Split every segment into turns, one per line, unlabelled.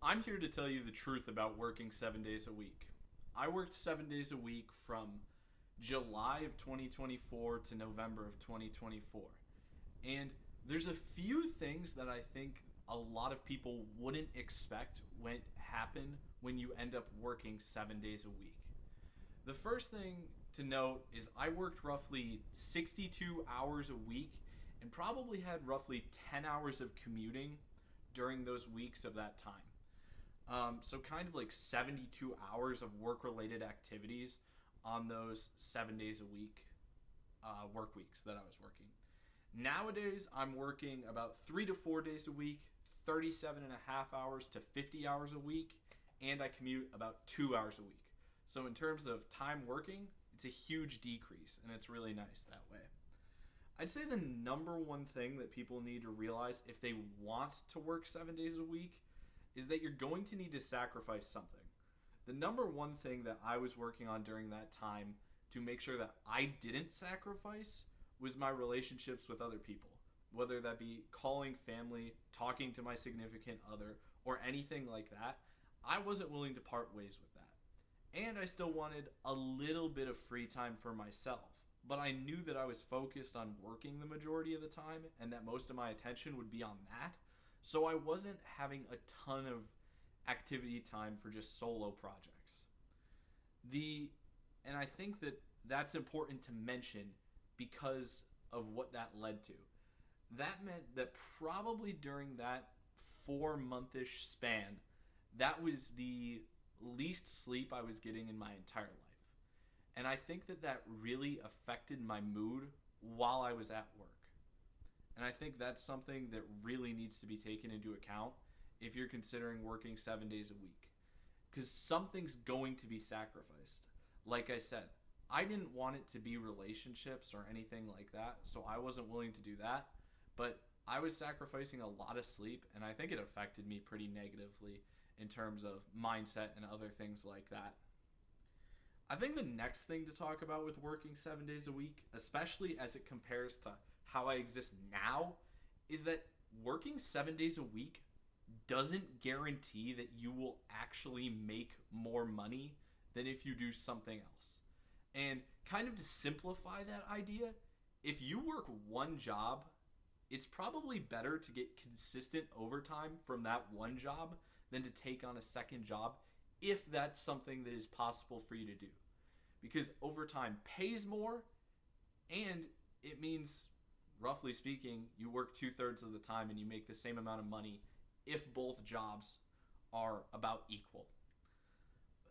I'm here to tell you the truth about working 7 days a week. I worked 7 days a week from July of 2024 to November of 2024. And there's a few things that I think a lot of people wouldn't expect when happen when you end up working 7 days a week. The first thing to note is I worked roughly 62 hours a week and probably had roughly 10 hours of commuting during those weeks of that time. So kind of like 72 hours of work related activities on those 7 days a week work weeks that I was working. Nowadays, I'm working about 3 to 4 days a week, 37 and a half hours to 50 hours a week, and I commute about 2 hours a week. So, in terms of time working, it's a huge decrease, and it's really nice that way. I'd say the number one thing that people need to realize if they want to work 7 days a week is that you're going to need to sacrifice something. The number one thing that I was working on during that time to make sure that I didn't sacrifice was my relationships with other people, whether that be calling family, talking to my significant other, or anything like that. I wasn't willing to part ways with that. And I still wanted a little bit of free time for myself. But I knew that I was focused on working the majority of the time and that most of my attention would be on that. So I wasn't having a ton of activity time for just solo projects. The and I think that that's important to mention because of what that led to. That meant that probably during that 4 monthish span, that was the least sleep I was getting in my entire life. And I think that that really affected my mood while I was at work. And I think that's something that really needs to be taken into account if you're considering working 7 days a week. Because something's going to be sacrificed. Like I said, I didn't want it to be relationships or anything like that, so I wasn't willing to do that. But I was sacrificing a lot of sleep, and I think it affected me pretty negatively in terms of mindset and other things like that. I think the next thing to talk about with working 7 days a week, especially as it compares to how I exist now, is that working 7 days a week doesn't guarantee that you will actually make more money than if you do something else. And kind of to simplify that idea, if you work one job, it's probably better to get consistent overtime from that one job than to take on a second job if that's something that is possible for you to do. Because overtime pays more and it means, roughly speaking, you work 2/3 of the time and you make the same amount of money if both jobs are about equal.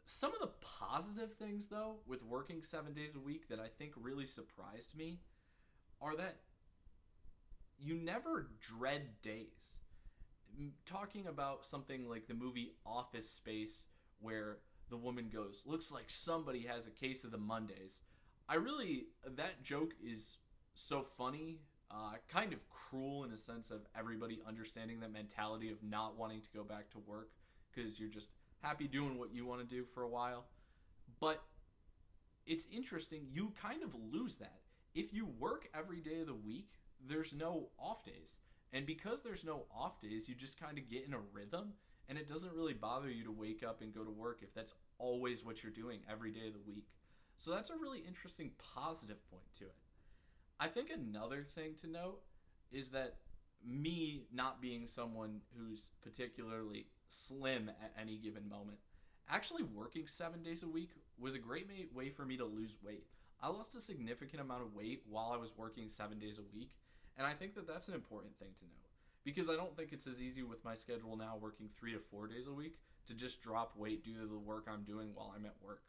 Some of the positive things, though, with working 7 days a week that I think really surprised me are that you never dread days. Talking about something like the movie Office Space, where the woman goes, "Looks like somebody has a case of the Mondays." That joke is so funny, kind of cruel in a sense of everybody understanding that mentality of not wanting to go back to work because you're just happy doing what you want to do for a while. But it's interesting, you kind of lose that. If you work every day of the week, there's no off days. And because there's no off days, you just kind of get in a rhythm and it doesn't really bother you to wake up and go to work if that's always what you're doing every day of the week. So that's a really interesting positive point to it. I think another thing to note is that me not being someone who's particularly slim at any given moment, actually working 7 days a week was a great way for me to lose weight. I lost a significant amount of weight while I was working 7 days a week, and I think that that's an important thing to note because I don't think it's as easy with my schedule now working 3 to 4 days a week to just drop weight due to the work I'm doing while I'm at work.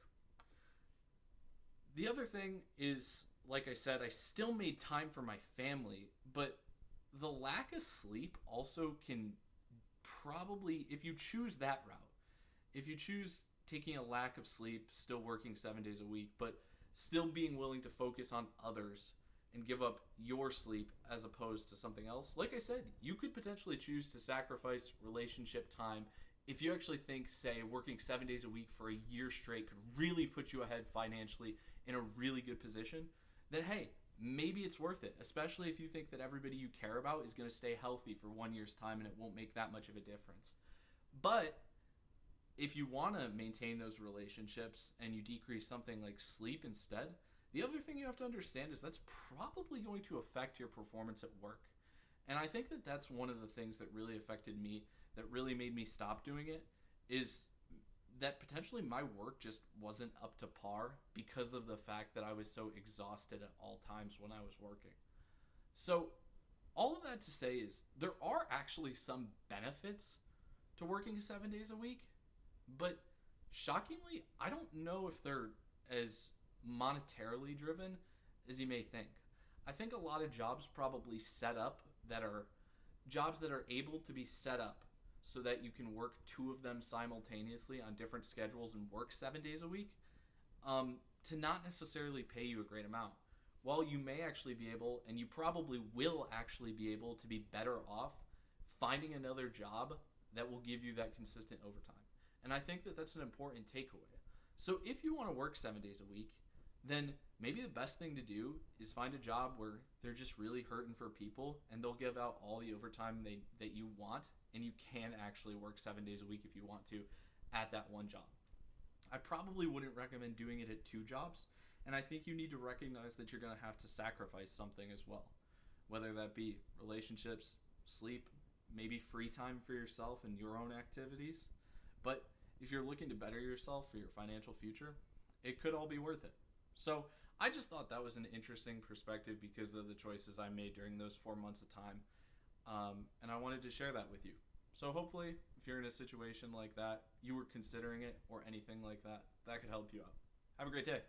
The other thing is, like I said, I still made time for my family, but the lack of sleep also can probably, if you choose that route, if you choose taking a lack of sleep, still working 7 days a week, but still being willing to focus on others and give up your sleep as opposed to something else, like I said, you could potentially choose to sacrifice relationship time if you actually think, say, working 7 days a week for a year straight could really put you ahead financially in a really good position, then hey, maybe it's worth it, especially if you think that everybody you care about is going to stay healthy for 1 year's time and it won't make that much of a difference. But if you want to maintain those relationships and you decrease something like sleep instead, the other thing you have to understand is that's probably going to affect your performance at work. And I think that that's one of the things that really affected me, that really made me stop doing it, is that potentially my work just wasn't up to par because of the fact that I was so exhausted at all times when I was working. So, all of that to say is there are actually some benefits to working 7 days a week, but shockingly, I don't know if they're as monetarily driven as you may think. I think a lot of jobs probably set up that are jobs that are able to be set up so that you can work two of them simultaneously on different schedules and work 7 days a week, to not necessarily pay you a great amount. While you may actually be able, and you probably will actually be able to be better off finding another job that will give you that consistent overtime. And I think that that's an important takeaway. So if you want to work 7 days a week, then maybe the best thing to do is find a job where they're just really hurting for people and they'll give out all the overtime that you want, and you can actually work 7 days a week if you want to at that one job. I probably wouldn't recommend doing it at two jobs, and I think you need to recognize that you're going to have to sacrifice something as well, whether that be relationships, sleep, maybe free time for yourself and your own activities. But if you're looking to better yourself for your financial future, it could all be worth it. So I just thought that was an interesting perspective because of the choices I made during those 4 months of time. And I wanted to share that with you. So hopefully, if you're in a situation like that, you were considering it or anything like that, that could help you out. Have a great day.